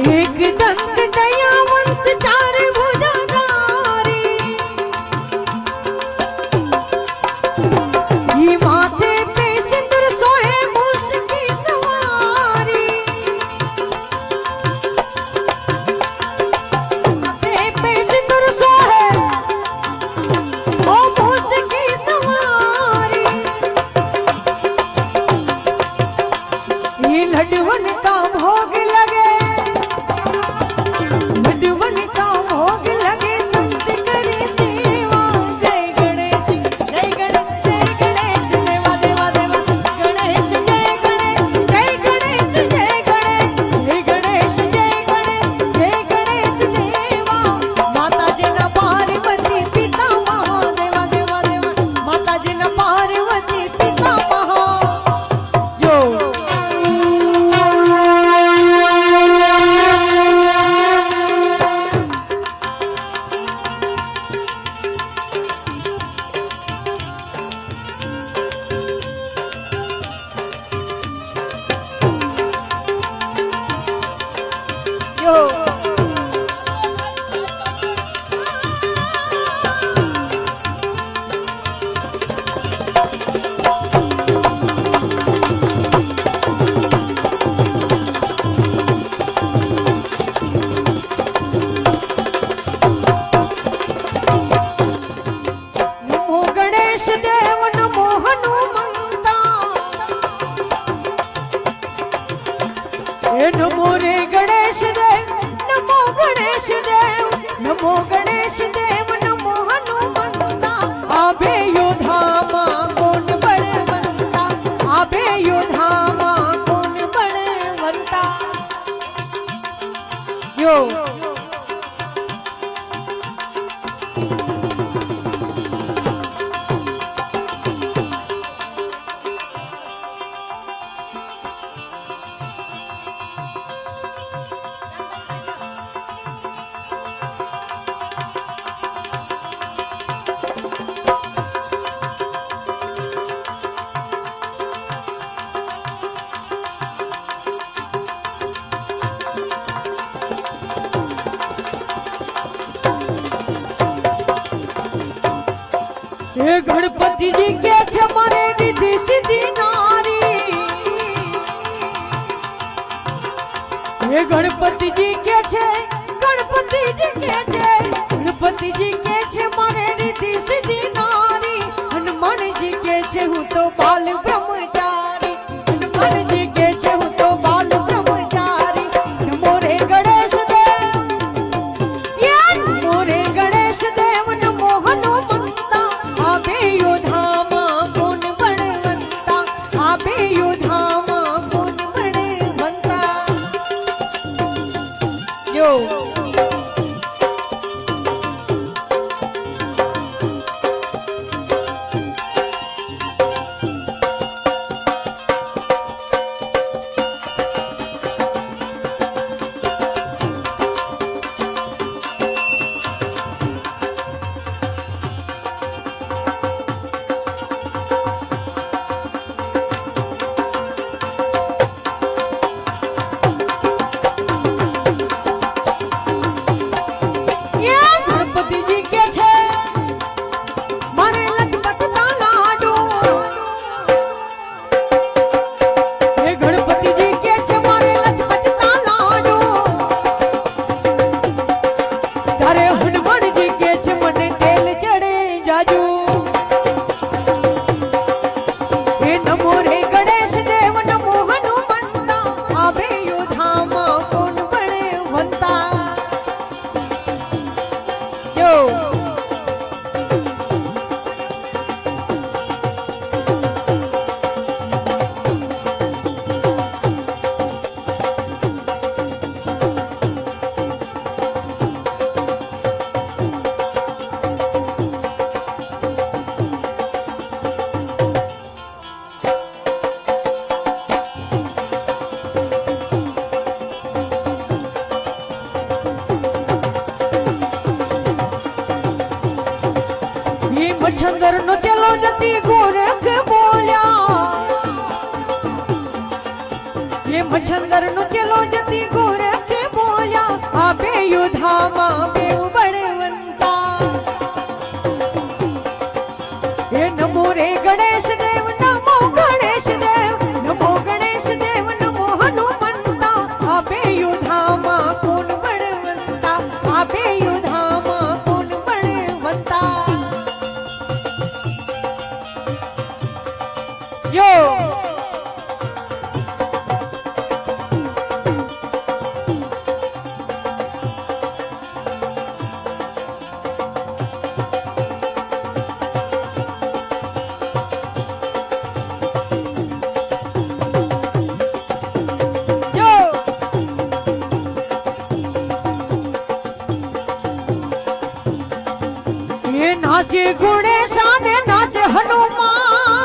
एक दंत दयावंत चार भुजाधारी, ये माथे पे सिंदूर सोहे मूस की सवारी, माथे पे सिंदूर सोहे ओ मूस की सवारी, ये लड्डुवन का भोग लगे, लड्डुवन का भोग लगे, संत करे सेवा। जय गणेश जय गणेश जय गणेश, देवा देवा देवा गणेश जय गणेश, जय गणेश जय गणेश, जय गणेश जय गणेश, जय गणेश देवा। माता जी न पार्वती पिता महादेवा, देवा देवा माता जी न पार्वती पिता महा। यो यो नमो गणेश देव नमो हनुमंता, हे नमो रे गणेश देव, नमो गणेश देव, नमो गणेश देव, नमो हनुमंता। आभे योधामा कोण बळवंता, आभे योधामा कोण बळवंता। यो हे गणपति जी के छे मारे रिद्धि सिद्धि नारी, हे गणपति जी के छे, गणपति जी के छे, गणपति जी के छे मारे रिद्धि सिद्धि नारी। हनुमान जी के छे हूँ तो बाल ब्रह्मचारी, हनुमान जी के छे हूँ तो बाल ब्रह्मचारी। नमो रे गणेश देव, या नमो रे गणेश देव, नमो हनुमंता। आभे योधामा कोण बळवंता, आभे योधामा कोण बळवंता। यो ये मच्छंदर नो चलो जती गोरख बोल्या ये मच्छंदर नो चलो जती गोरख बोल्या आपे युधामा बेउ बड़वंता ये नमो रे गणेश देव नमो गणेश देव नमो गणेश देव नमो हनुमंता आपे युधामा कोण बड़वंता आपे युधामा कोण बड़वंता यो नाचे गुणेशा ने नाचे हनुमान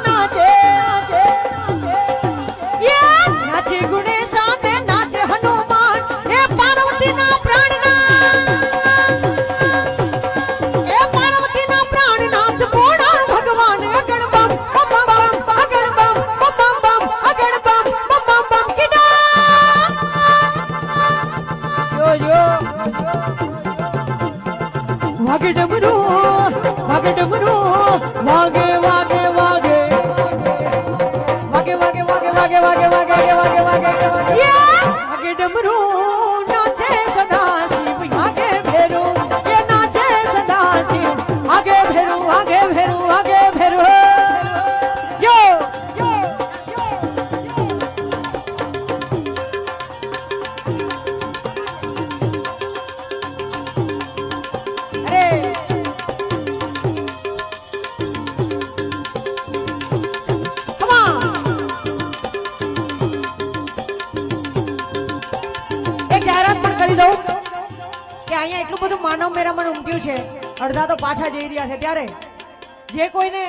नाचे ये नाचे गुणेशा ने नाचे हनुमान ये पार्वती ना प्राणनाथ बोड़ा भगवान अगड़ बम बम बम अगड़ बम बम बम अगड़ बम बम बम किदा यो वागे डमरू वागे डमरू वागे वागे वागे वागे वागे वागे वागे वागे वागे वागे वागे ये वागे डमरू नाचे सदा शिव आगे भेरू ये नाचे सदा शिव आगे भेरू आगे भेरू आगे भेरू यो એટલું બધું માનવ મેરામણ ઉમટ્યું છે અડધા તો પાછા જઈ રહ્યા છે ત્યારે જે કોઈને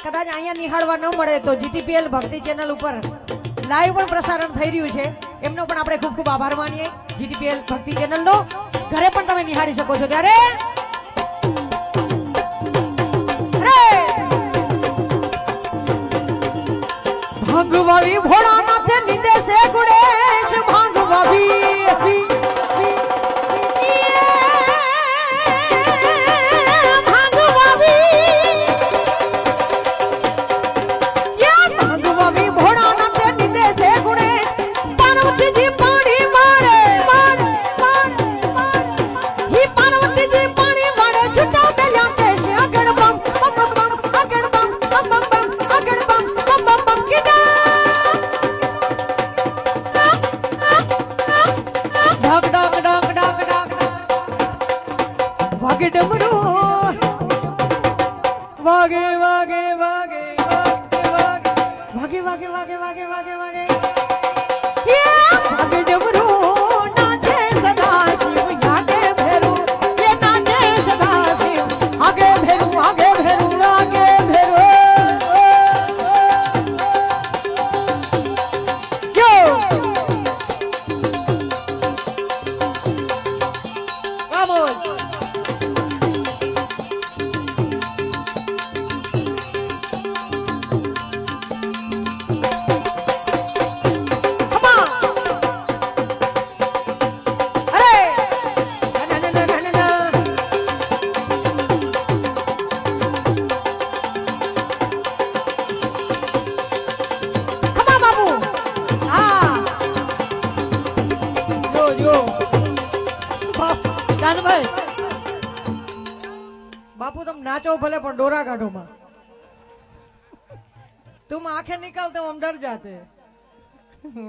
કદાચ અહીંયા નિહાળવા ન મળે તો જીટીપીએલ ભક્તિ ચેનલ ઉપર લાઈવ પણ પ્રસારણ થઈ રહ્યું છે એમનો પણ આપણે ખૂબ ખૂબ આભાર માનીએ જીટીપીએલ ભક્તિ ચેનલનો ઘરે પણ તમે નિહાળી શકો છો ત્યારે ભાંગવાવી ભોળાનાથે લીધે છે ગુણેશ ભાંગવાવી वागे वागे वागे वागे वागे वागे वागे वागे वागे ये वागे डमरू नाचे सदा शिव आगे भेरू ये नाचे सदा शिव आगे भेरू आगे भेरू आगे भेरू यो vamos बापू तुम नाचो भले पर डोरा काटो मां तुम आंखें निकालते हो हम डर जाते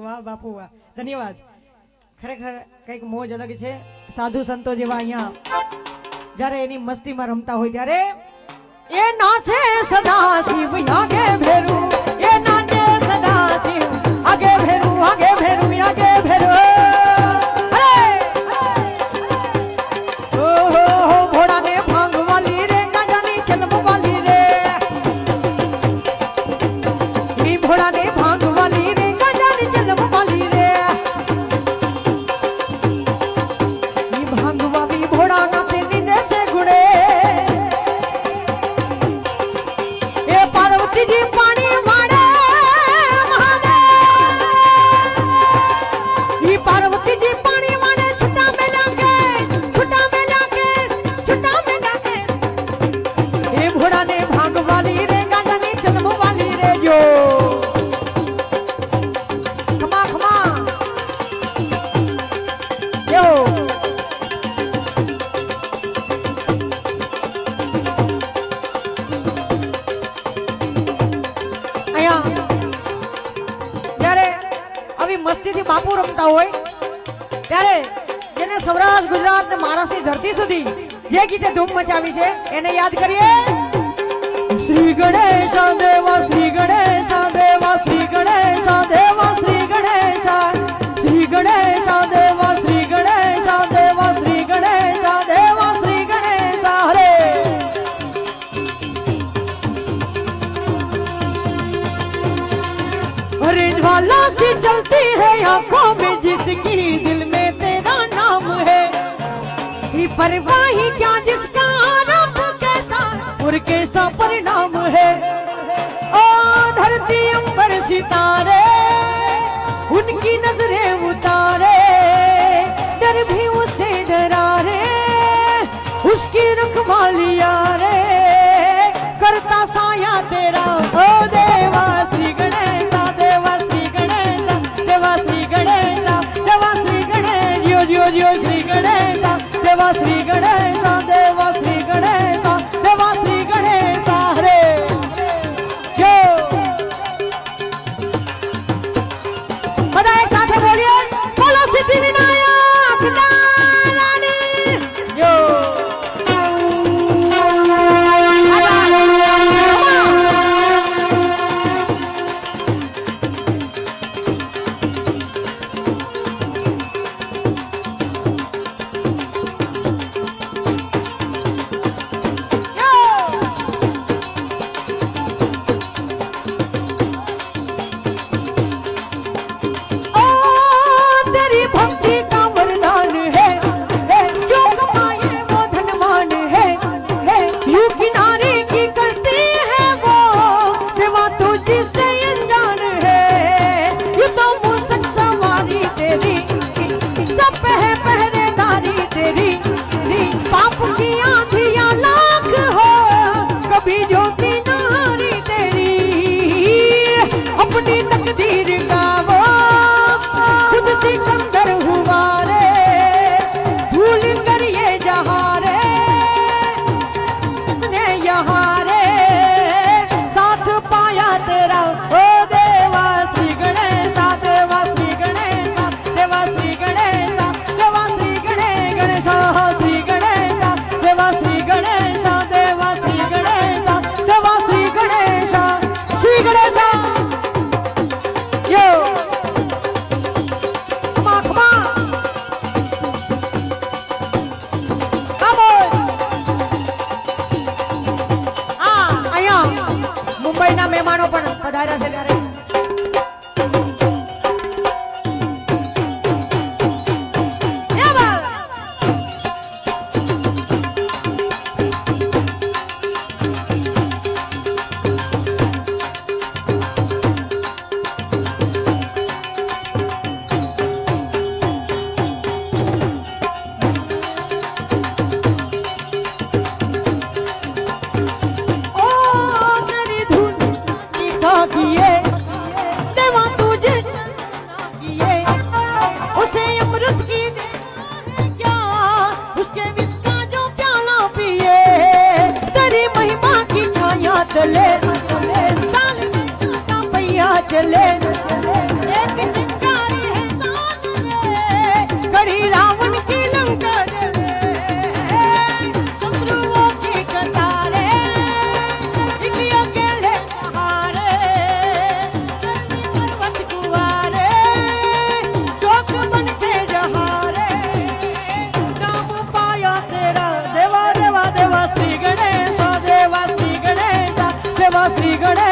वाह बापू वाह धन्यवाद खरेखर कईक मोज अलग छे साधु संतो जेवा अहींया जारे एनी मस्ती में रमता होय त्यारे ए नाचे सदा शिव आगे भेरू ए नाचे सदा शिव आगे भेरू आगे भेरू आगे भेरू भांगवा भी भोड़ा नाथे निंदे से गुड़े ગાતા હોય ત્યારે જેને સૌરાષ્ટ્ર ગુજરાત ને મહારાષ્ટ્રની ધરતી સુધી જે ગીતે ધૂમ મચાવી છે એને યાદ કરીએ. શ્રી ગણેશ દેવા શ્રી ગણેશ દેવા શ્રી ગણેશ દેવા શ્રી ગણેશ શ્રી ગણેશ દેવા શ્રી ગણેશ દેવા શ્રી ગણેશ દેવા શ્રી ગણેશ હરે. अरे ज्वाला सी जलती है आंखों में जिसकी दिल में तेरा नाम है, परवाही क्या जिसका आरंभ कैसा और कैसा परिणाम है. ओ धरती अंबर सितारे उनकी नजरें उतारे, डर भी उसे डरा रे उसकी रखवालिया रे, करता साया तेरा ओ देवा श्री गणेश देवा श्री गणेश देवा श्री गणेश देवा श्री गणेश जियो जियो जियो श्री गणेश देवा श्री गणेश देवा श्री गणेश देवा श्री गणेश हरे. બધા એક સાથે બોલીએ બોલો સિદ્ધિ વિનાયક નારાયણ જો. મુંબઈના મહેમાનો પણ પધાર્યા છે ત્યારે चले पैया चले एक चिंगारी है सामने गढ़ी रावण की लंका जले शत्रुओं की कतारे अकेले सहारे पर्वत कुआरे चौक बन के जहारे नाम पाया तेरा देवा देवा देवा श्री गणेश देवा श्री गणेश देवा श्री गणेश